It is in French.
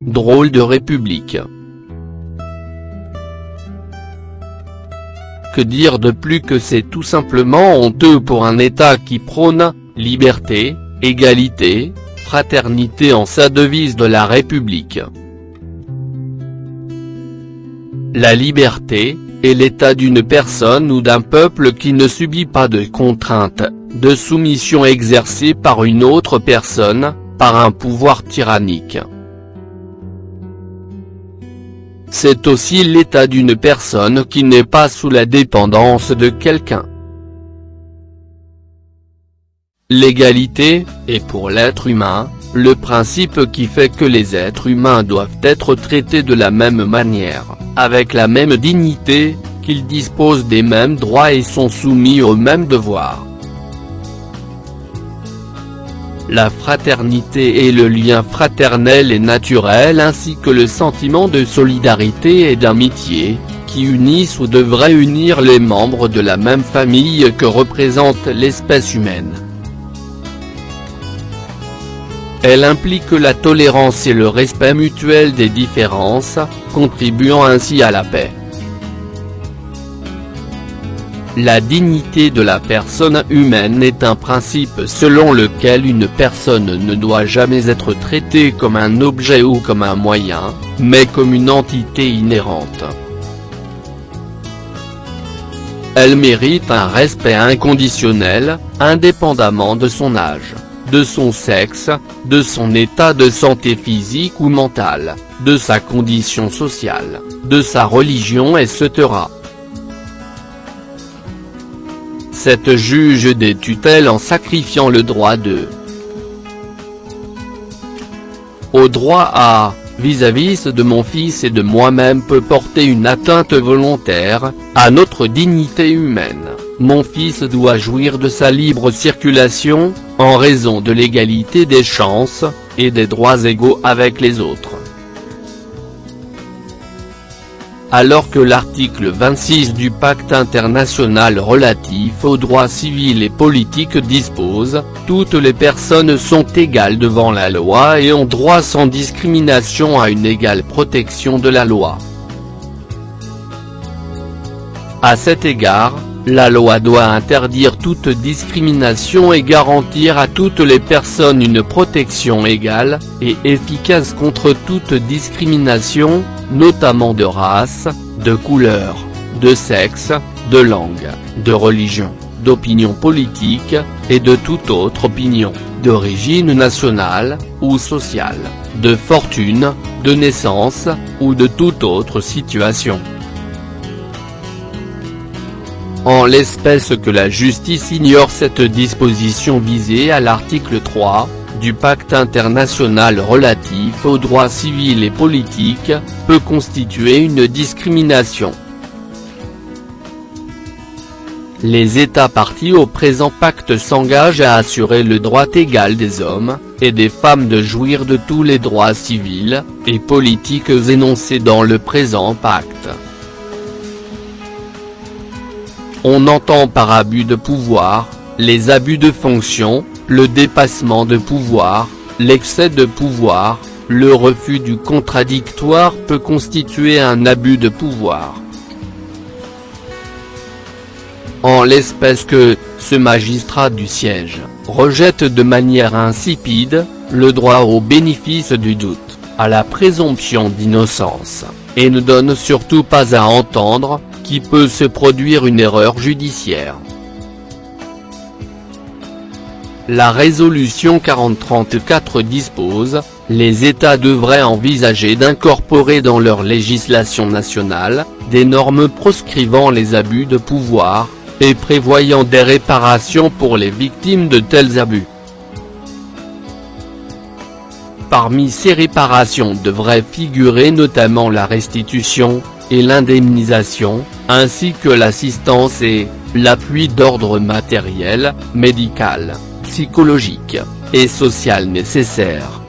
Drôle de république. Que dire de plus que c'est tout simplement honteux pour un État qui prône liberté, égalité, fraternité en sa devise de la République. La liberté est l'état d'une personne ou d'un peuple qui ne subit pas de contraintes, de soumission exercée par une autre personne, par un pouvoir tyrannique. C'est aussi l'état d'une personne qui n'est pas sous la dépendance de quelqu'un. L'égalité est pour l'être humain, le principe qui fait que les êtres humains doivent être traités de la même manière, avec la même dignité, qu'ils disposent des mêmes droits et sont soumis aux mêmes devoirs. La fraternité est le lien fraternel et naturel ainsi que le sentiment de solidarité et d'amitié, qui unissent ou devraient unir les membres de la même famille que représente l'espèce humaine. Elle implique la tolérance et le respect mutuel des différences, contribuant ainsi à la paix. La dignité de la personne humaine est un principe selon lequel une personne ne doit jamais être traitée comme un objet ou comme un moyen, mais comme une entité inhérente. Elle mérite un respect inconditionnel, indépendamment de son âge, de son sexe, de son état de santé physique ou mentale, de sa condition sociale, de sa religion etc. Cette juge des tutelles en sacrifiant le droit au droit à, vis-à-vis de mon fils et de moi-même peut porter une atteinte volontaire, à notre dignité humaine. Mon fils doit jouir de sa libre circulation, en raison de l'égalité des chances, et des droits égaux avec les autres. Alors que l'article 26 du Pacte international relatif aux droits civils et politiques dispose, toutes les personnes sont égales devant la loi et ont droit sans discrimination à une égale protection de la loi. À cet égard, la loi doit interdire toute discrimination et garantir à toutes les personnes une protection égale et efficace contre toute discrimination, notamment de race, de couleur, de sexe, de langue, de religion, d'opinion politique, et de toute autre opinion, d'origine nationale, ou sociale, de fortune, de naissance, ou de toute autre situation. En l'espèce que la justice ignore cette disposition visée à l'article 3, du Pacte international relatif aux droits civils et politiques, peut constituer une discrimination. Les États parties au présent pacte s'engagent à assurer le droit égal des hommes et des femmes de jouir de tous les droits civils et politiques énoncés dans le présent pacte. On entend par abus de pouvoir, les abus de fonction, le dépassement de pouvoir, l'excès de pouvoir, le refus du contradictoire peut constituer un abus de pouvoir. En l'espèce que, ce magistrat du siège, rejette de manière insipide, le droit au bénéfice du doute, à la présomption d'innocence, et ne donne surtout pas à entendre, qu'il peut se produire une erreur judiciaire. La résolution 4034 dispose, les États devraient envisager d'incorporer dans leur législation nationale, des normes proscrivant les abus de pouvoir, et prévoyant des réparations pour les victimes de tels abus. Parmi ces réparations devraient figurer notamment la restitution, et l'indemnisation, ainsi que l'assistance et l'appui d'ordre matériel, médical, psychologique et social nécessaire.